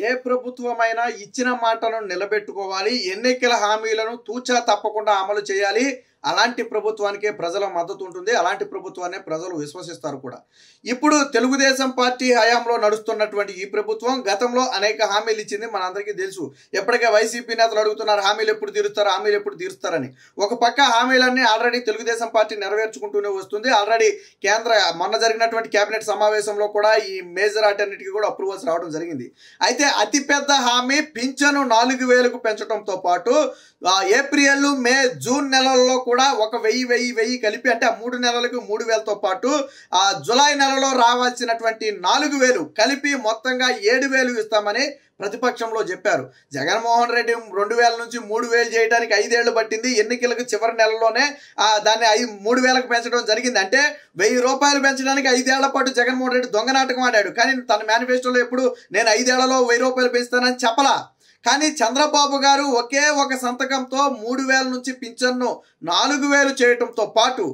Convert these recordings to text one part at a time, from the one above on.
ఏ ప్రభుత్వమైనా ఇచ్చిన మాటను నిలబెట్టుకోవాలి, ఎన్నికల హామీలను తూచా తప్పకుండా అమలు చేయాలి. అలాంటి ప్రభుత్వానికే ప్రజల మద్దతు ఉంటుంది. అలాంటి ప్రభుత్వాన్ని ప్రజలు విశ్వసిస్తారు కూడా. ఇప్పుడు తెలుగుదేశం పార్టీ హయాంలో నడుస్తున్నటువంటి ఈ ప్రభుత్వం గతంలో అనేక హామీలు ఇచ్చింది, మనందరికీ తెలుసు. ఎప్పటికే వైసీపీ నేతలు అడుగుతున్నారు హామీలు ఎప్పుడు తీరుస్తారని. ఒక పక్క హామీలన్నీ ఆల్రెడీ తెలుగుదేశం పార్టీ నెరవేర్చుకుంటూనే వస్తుంది. ఆల్రెడీ మొన్న జరిగినటువంటి కేబినెట్ సమావేశంలో కూడా ఈ మేజర్ అటన్నిటికీ కూడా అప్రూవల్స్ రావడం జరిగింది. అయితే అతిపెద్ద హామీ పింఛను 4,000కు పెంచడంతో పాటు ఏప్రిల్, మే, జూన్ నెలల్లో కూడా ఒక 1000 కలిపి, అంటే ఆ 3 నెలలకు 3,000తో పాటు జులై నెలలో రావాల్సినటువంటి 4,000 కలిపి మొత్తంగా 7,000 ఇస్తామని ప్రతిపక్షంలో చెప్పారు. జగన్మోహన్ రెడ్డి 2,000 నుంచి 3,000 చేయడానికి 5 ఏళ్లు పట్టింది. ఎన్నికలకు చివరి నెలలోనే దాన్ని 3,000కు పెంచడం జరిగింది. అంటే 1,000 రూపాయలు పెంచడానికి 5 ఏళ్ల పాటు జగన్మోహన్ రెడ్డి దొంగ నాటకం ఆడాడు. కానీ తన మేనిఫెస్టోలో ఎప్పుడు నేను 5 ఏళ్లలో 1,000 రూపాయలు పెంచుతానని చెప్పలా. కానీ చంద్రబాబు గారు ఒకే ఒక సంతకంతో 3,000 నుంచి పింఛన్ను 4,000 చేయడంతో పాటు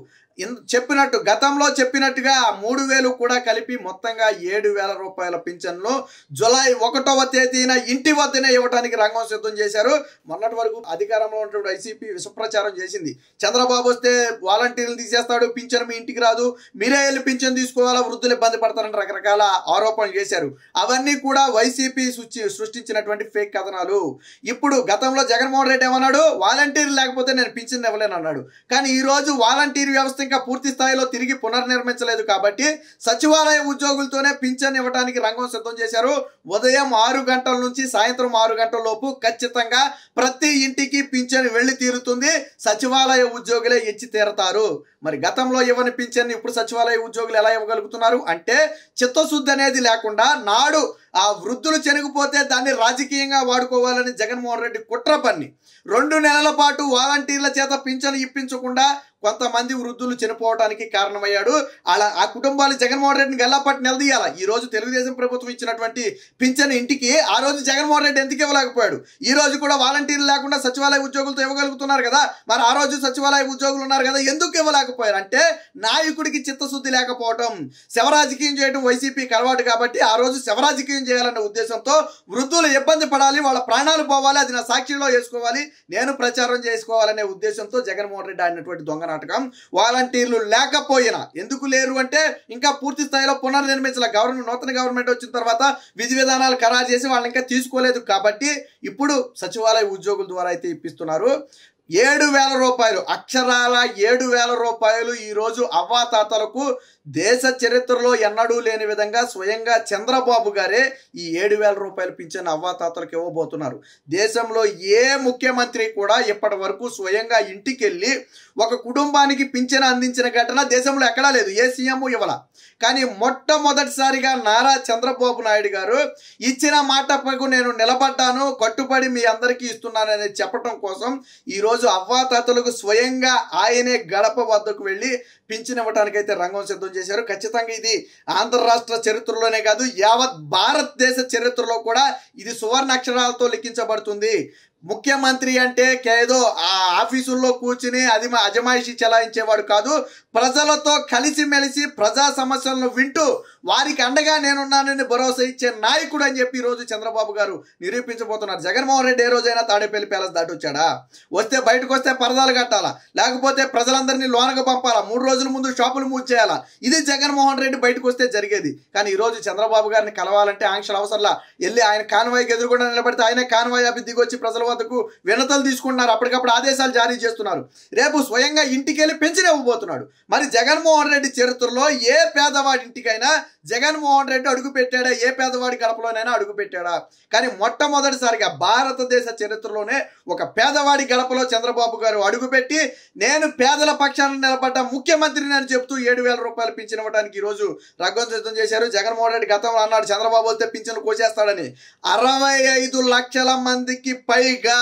గతంలో చెప్పినట్టుగా 3,000 కూడా కలిపి మొత్తంగా 7,000 రూపాయల పింఛన్లు జూలై 1వ తేదీన ఇంటి వద్దనే ఇవ్వడానికి రంగం సిద్ధం చేశారు. మొన్నటి వరకు అధికారంలో ఉన్నటువంటి వైసీపీ విషప్రచారం చేసింది. చంద్రబాబు వస్తే వాలంటీర్లు తీసేస్తాడు, పింఛన్ మీ ఇంటికి రాదు, మీరే వెళ్ళి పింఛన్ తీసుకోవాలా, వృద్ధులు ఇబ్బంది పడతారని రకరకాల ఆరోపణలు చేశారు. అవన్నీ కూడా వైసీపీ సృష్టించినటువంటి ఫేక్ కథనాలు. ఇప్పుడు గతంలో జగన్మోహన్ రెడ్డి ఏమన్నాడు, వాలంటీర్లు లేకపోతే నేను పింఛన్ ఇవ్వలేను అన్నాడు. కానీ ఈ రోజు వాలంటీర్ వ్యవస్థ ఇంకా పూర్తి స్థాయిలో తిరిగి పునర్నిర్మించలేదు కాబట్టి సచివాలయ ఉద్యోగులతోనే పింఛన్ ఇవ్వడానికి రంగం సిద్ధం చేశారు. ఉదయం 6 గంటల నుంచి సాయంత్రం 6 గంటల లోపు ఖచ్చితంగా ప్రతి ఇంటికి పింఛన్ వెళ్లి తీరుతుంది. సచివాలయ ఉద్యోగులే ఇచ్చి తీరతారు. మరి గతంలో ఇవ్వని పింఛన్ ఇప్పుడు సచివాలయ ఉద్యోగులు ఎలా ఇవ్వగలుగుతున్నారు అంటే చిత్తశుద్ధి అనేది లేకుండా నాడు ఆ వృద్ధులు చనిగిపోతే దాన్ని రాజకీయంగా వాడుకోవాలని జగన్మోహన్ రెడ్డి కుట్ర పన్ని 2 నెలల పాటు వాలంటీర్ల చేత పింఛను ఇప్పించకుండా కొంతమంది వృద్ధులు చనిపోవడానికి కారణమయ్యాడు. అలా ఆ కుటుంబాలు జగన్మోహన్ రెడ్డిని గల్లాపట్టి నిలదీయాల. ఈ రోజు తెలుగుదేశం ప్రభుత్వం ఇచ్చినటువంటి పింఛన్ ఇంటికి ఆ రోజు జగన్మోహన్ రెడ్డి ఎందుకు ఇవ్వలేకపోయాడు? ఈ రోజు కూడా వాలంటీర్లు లేకుండా సచివాలయ ఉద్యోగులతో ఇవ్వగలుగుతున్నారు కదా. మరి ఆ రోజు సచివాలయ ఉద్యోగులు ఉన్నారు కదా, ఎందుకు ఇవ్వలేకపోయారు అంటే నాయకుడికి చిత్తశుద్ధి లేకపోవటం, శవరాజకీయం చేయడం వైసీపీకి అలవాటు కాబట్టి ఆ రోజు శవరాజకీయం చేయాలన్న ఉద్దేశంతో వృద్ధులు ఇబ్బంది పడాలి, వాళ్ళ ప్రాణాలు పోవాలి, అది నా సాక్షిలో వేసుకోవాలి, నేను ప్రచారం చేసుకోవాలనే ఉద్దేశంతో జగన్మోహన్ రెడ్డి ఆడినటువంటి దొంగ నాటకం. వాలంటీర్లు లేకపోయినా ఎందుకు లేరు అంటే ఇంకా పూర్తి స్థాయిలో పునర్నిర్మించాల. నూతన గవర్నమెంట్ వచ్చిన తర్వాత విధి విధానాలు ఖరారు చేసి వాళ్ళని ఇంకా తీసుకోలేదు కాబట్టి ఇప్పుడు సచివాలయ ఉద్యోగుల ద్వారా అయితే ఇప్పిస్తున్నారు. 7,000 రూపాయలు, అక్షరాల 7,000 రూపాయలు ఈరోజు అవ్వాతాతలకు దేశ చరిత్రలో ఎన్నడూ లేని విధంగా స్వయంగా చంద్రబాబు గారే ఈ 7,000 రూపాయలు పింఛన్ అవ్వాతాతలకు ఇవ్వబోతున్నారు. దేశంలో ఏ ముఖ్యమంత్రి కూడా ఇప్పటి వరకు స్వయంగా ఇంటికి వెళ్ళి ఒక కుటుంబానికి పింఛన్ అందించిన ఘటన దేశంలో ఎక్కడా లేదు. ఏ సీఎం ఇవ్వాల. కానీ మొట్టమొదటిసారిగా నారా చంద్రబాబు నాయుడు గారు ఇచ్చిన మాటకు నేను నిలబడ్డాను, కట్టుబడి మీ అందరికీ ఇస్తున్నానని చెప్పడం కోసం ఈరోజు అవ్వాతాతలకు స్వయంగా ఆయనే గడప వద్దకు వెళ్ళి పింఛన్ ఇవ్వడానికైతే రంగం సిద్ధం చేశారు. ఖచ్చితంగా ఇది ఆంధ్ర రాష్ట్ర చరిత్రలోనే కాదు, యావత్ భారతదేశ చరిత్రలో కూడా ఇది సువర్ణ అక్షరాలతో లిఖించబడుతుంది. ముఖ్యమంత్రి అంటే ఏదో ఆ ఆఫీసుల్లో కూర్చుని అజమాయిషి చెలాయించేవాడు కాదు, ప్రజలతో కలిసిమెలిసి ప్రజా సమస్యలను వింటూ వారికి అండగా నేనున్నానని భరోసా ఇచ్చే నాయకుడు అని చెప్పి ఈరోజు చంద్రబాబు గారు నిరూపించబోతున్నారు. జగన్మోహన్ రెడ్డి ఏ రోజైనా తాడేపల్లి ప్యాలెస్ దాటి వచ్చాడా? వస్తే బయటకు వస్తే పరదాలు కట్టాలా, లేకపోతే ప్రజలందరినీ లోనకు పంపాలా, 3 రోజుల ముందు షాపులు మూసేయాలా? ఇది జగన్మోహన్ రెడ్డి బయటకు వస్తే జరిగేది. కానీ ఈరోజు చంద్రబాబు గారిని కలవాలంటే ఆంక్షలు అవసరంలా. వెళ్ళి ఆయన కాన్వాయ్కి ఎదురుకుండా నిలబడితే ఆయన కాన్వాయ్ అభి దిగొచ్చి ప్రజల వద్దకు వినతలు తీసుకుంటున్నారు, అప్పటికప్పుడు ఆదేశాలు జారీ చేస్తున్నారు. రేపు స్వయంగా ఇంటికి వెళ్ళి పెన్షన్ ఇవ్వబోతున్నాడు. మరి జగన్మోహన్ రెడ్డి చరిత్రలో ఏ పేదవాడి ఇంటికైనా జగన్మోహన్ రెడ్డి అడుగు పెట్టాడా? ఏ పేదవాడి గడపలోనైనా అడుగు పెట్టాడా? కానీ మొట్టమొదటిసారిగా భారతదేశ చరిత్రలోనే ఒక పేదవాడి గడపలో చంద్రబాబు గారు అడుగుపెట్టి నేను పేదల పక్షాన నిలబడ్డ ముఖ్యమంత్రిని అని చెప్తూ 7,000 రూపాయలు పింఛన్ ఇవ్వడానికి ఈరోజు రంగం సిద్ధం చేశారు. జగన్మోహన్ రెడ్డి గతంలో అన్నాడు చంద్రబాబు వస్తే పింఛన్ కోసేస్తాడని. 65 లక్షల మందికి పైగా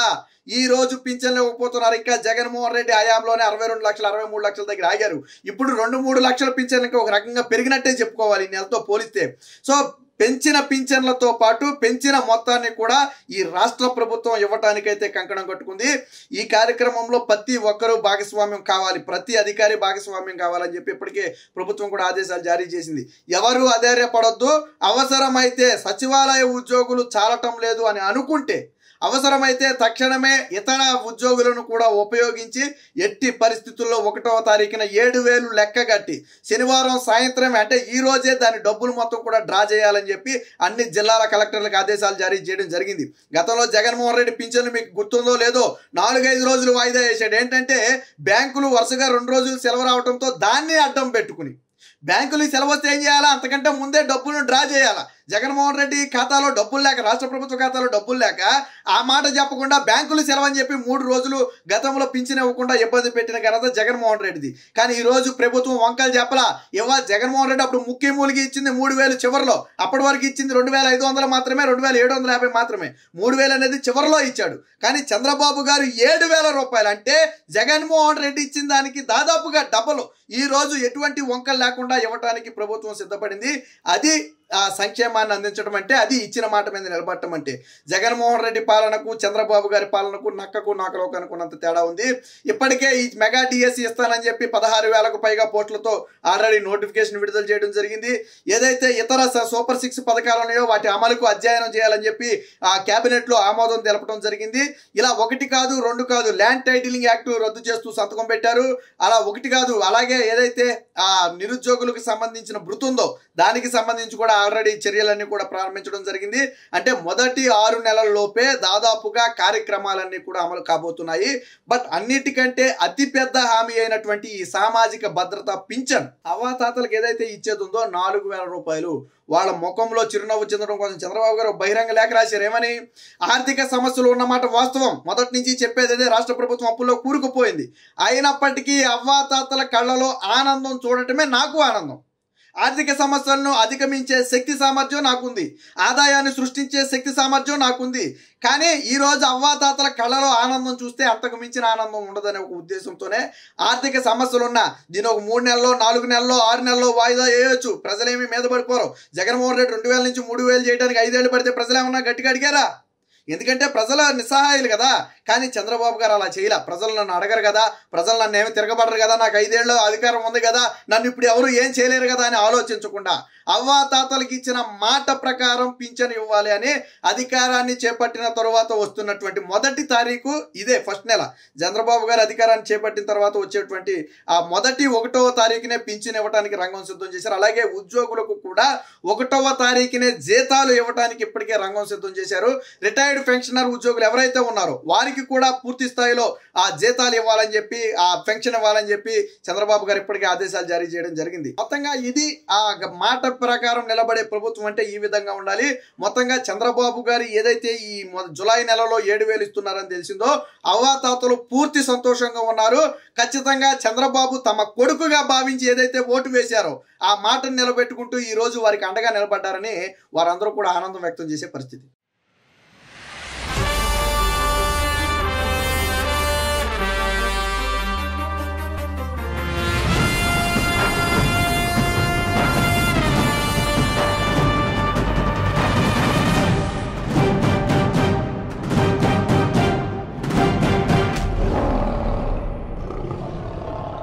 ఈ రోజు పింఛన్లు ఇవ్వబోతున్నారు. ఇంకా జగన్మోహన్ రెడ్డి హయాంలోనే 62 లక్షలు 63 లక్షల దగ్గర ఆగారు. ఇప్పుడు 2-3 లక్షల పింఛన్లకి ఒక రకంగా పెరిగినట్టే చెప్పుకోవాలి ఈ నెలతో పోలిస్తే. సో పెంచిన పింఛన్లతో పాటు పెంచిన మొత్తాన్ని కూడా ఈ రాష్ట్ర ప్రభుత్వం ఇవ్వటానికైతే కంకణం కట్టుకుంది. ఈ కార్యక్రమంలో ప్రతి ఒక్కరూ భాగస్వామ్యం కావాలి, ప్రతి అధికారి భాగస్వామ్యం కావాలని చెప్పి ఇప్పటికే ప్రభుత్వం కూడా ఆదేశాలు జారీ చేసింది. ఎవరు అధైర్యపడొద్దు. అవసరమైతే సచివాలయ ఉద్యోగులు చాలటం లేదు అని అనుకుంటే అవసరమైతే తక్షణమే ఇతర ఉద్యోగులను కూడా ఉపయోగించి ఎట్టి పరిస్థితుల్లో 1వ తారీఖున 7,000 లెక్క కట్టి శనివారం సాయంత్రం అంటే ఈ రోజే దాని డబ్బులు మొత్తం కూడా డ్రా చేయాలని చెప్పి అన్ని జిల్లాల కలెక్టర్లకు ఆదేశాలు జారీ చేయడం జరిగింది. గతంలో జగన్మోహన్ రెడ్డి పింఛన్లు మీకు గుర్తుందో లేదో 4-5 రోజులు వాయిదా వేసాడు. ఏంటంటే బ్యాంకులు వరుసగా 2 రోజులు సెలవు రావడంతో దాన్ని అడ్డం పెట్టుకుని బ్యాంకులు సెలవు వస్తే ఏం చేయాలా, అంతకంటే ముందే డబ్బులను డ్రా చేయాలా. జగన్మోహన్ రెడ్డి ఖాతాలో డబ్బులు లేక, రాష్ట్ర ప్రభుత్వ ఖాతాలో డబ్బులు లేక ఆ మాట చెప్పకుండా బ్యాంకులు సెలవు అని చెప్పి 3 రోజులు గతంలో పింఛన్ ఇవ్వకుండా ఇబ్బంది పెట్టిన ఘనత జగన్మోహన్ రెడ్డిది. కానీ ఈ రోజు ప్రభుత్వం వంకలు చెప్పలా. జగన్మోహన్ రెడ్డి అప్పుడు ముక్కి మూలికి ఇచ్చింది 3,000 చివరిలో, అప్పటి వరకు ఇచ్చింది 2,500 మాత్రమే, 2,750 మాత్రమే. 3,000 అనేది చివరిలో ఇచ్చాడు. కానీ చంద్రబాబు గారు 7,000 రూపాయలు, అంటే జగన్మోహన్ రెడ్డి ఇచ్చిన దానికి దాదాపుగా డబల్ ఈ రోజు ఎటువంటి వంకలు లేకుండా ఇవ్వటానికి ప్రభుత్వం సిద్ధపడింది. అది ఆ సంక్షేమాన్ని అందించడం అంటే, అది ఇచ్చిన మాట మీద నిలబడటం అంటే. జగన్మోహన్ రెడ్డి పాలనకు చంద్రబాబు గారి పాలనకు నక్కకు నాకలోకి అనుకున్నంత తేడా ఉంది. ఇప్పటికే ఈ మెగా డిఎస్సి ఇస్తానని చెప్పి 16,000కు పైగా పోస్టులతో ఆల్రెడీ నోటిఫికేషన్ విడుదల చేయడం జరిగింది. ఏదైతే ఇతర సూపర్ 6 పథకాలు ఉన్నాయో వాటి అమలుకు అధ్యయనం చేయాలని చెప్పి ఆ కేబినెట్ లో ఆమోదం తెలపడం జరిగింది. ఇలా 1 కాదు 2 కాదు ల్యాండ్ టైటిలింగ్ యాక్ట్ రద్దు చేస్తూ సంతకం పెట్టారు. అలా 1 కాదు, అలాగే ఏదైతే ఆ నిరుద్యోగులకు సంబంధించిన భృతి ఉందో దానికి సంబంధించి కూడా ఆల్రెడీ చర్యలన్నీ కూడా ప్రారంభించడం జరిగింది. అంటే మొదటి 6 నెలల లోపే దాదాపుగా కార్యక్రమాలన్నీ కూడా అమలు కాబోతున్నాయి. బట్ అన్నిటికంటే అతిపెద్ద హామీ అయినటువంటి ఈ సామాజిక భద్రత పింఛన్ అవ్వాతాతలకు ఏదైతే ఇచ్చేది ఉందో 4,000 రూపాయలు, వాళ్ళ ముఖంలో చిరునవ్వు చెందడం కోసం చంద్రబాబు గారు బహిరంగ లేఖ రాశారు. ఏమని? ఆర్థిక సమస్యలు ఉన్నమాట వాస్తవం, మొదటి నుంచి చెప్పేది అదే. రాష్ట్ర ప్రభుత్వం అప్పుల్లో కూరుకుపోయింది. అయినప్పటికీ అవ్వాతాతల కళ్ళలో ఆనందం చూడటమే నాకు ఆనందం. ఆర్థిక సమస్యలను అధిగమించే శక్తి సామర్థ్యం నాకుంది, ఆదాయాన్ని సృష్టించే శక్తి సామర్థ్యం నాకుంది. కానీ ఈరోజు అవ్వాతాతల కళ్ళలో ఆనందం చూస్తే అంతకు మించిన ఆనందం ఉండదనే ఒక ఉద్దేశంతోనే ఆర్థిక సమస్యలున్నా దీని ఒక 3 నెలల్లో 4 నెలల్లో 6 నెలల్లో వాయిదా వేయొచ్చు. ప్రజలేమీ మీద పడిపోరు. జగన్మోహన్ రెడ్డి 2,000 నుంచి 3,000 చేయడానికి 5 ఏళ్ళు పడితే ప్రజలు ఏమన్నా గట్టిగా అడిగారా? ఎందుకంటే ప్రజల నిస్సహాయాలు కదా. కానీ చంద్రబాబు గారు అలా చేయలే. ప్రజలు నన్ను అడగరు కదా, ప్రజలు నన్ను ఏమి తిరగబడరు కదా, నాకు 5 ఏళ్ళు అధికారం ఉంది కదా, నన్ను ఇప్పుడు ఎవరు ఏం చేయలేరు కదా అని ఆలోచించకుండా అవ్వాతాతలకి ఇచ్చిన మాట ప్రకారం పింఛను ఇవ్వాలి అని అధికారాన్ని చేపట్టిన తరువాత వస్తున్నటువంటి మొదటి తారీఖు ఇదే, ఫస్ట్ నెల. చంద్రబాబు గారు అధికారాన్ని చేపట్టిన తర్వాత వచ్చేటువంటి ఆ మొదటి 1వ తారీఖునే పింఛను ఇవ్వడానికి రంగం సిద్ధం చేశారు. అలాగే ఉద్యోగులకు కూడా 1వ తారీఖునే జీతాలు ఇవ్వడానికి ఇప్పటికే రంగం సిద్ధం చేశారు. రిటైర్డ్ పెన్షనర్ ఉద్యోగులు ఎవరైతే ఉన్నారో వారికి కూడా పూర్తి స్థాయిలో ఆ జీతాలు ఇవ్వాలని చెప్పి, ఆ పెన్షన్ ఇవ్వాలని చెప్పి చంద్రబాబు గారు ఇప్పటికే ఆదేశాలు జారీ చేయడం జరిగింది. మొత్తంగా ఇది ఆ మాట ప్రకారం నిలబడే ప్రభుత్వం అంటే ఈ విధంగా ఉండాలి. మొత్తంగా చంద్రబాబు గారు ఏదైతే ఈ జులై నెలలో 7,000 ఇస్తున్నారని తెలిసిందో అవ్వాతాతలు పూర్తి సంతోషంగా ఉన్నారు. ఖచ్చితంగా చంద్రబాబు తమ కొడుకుగా భావించి ఏదైతే ఓటు వేశారో ఆ మాటను నిలబెట్టుకుంటూ ఈ రోజు వారికి అండగా నిలబడ్డారని వారందరూ కూడా ఆనందం వ్యక్తం చేసే పరిస్థితి.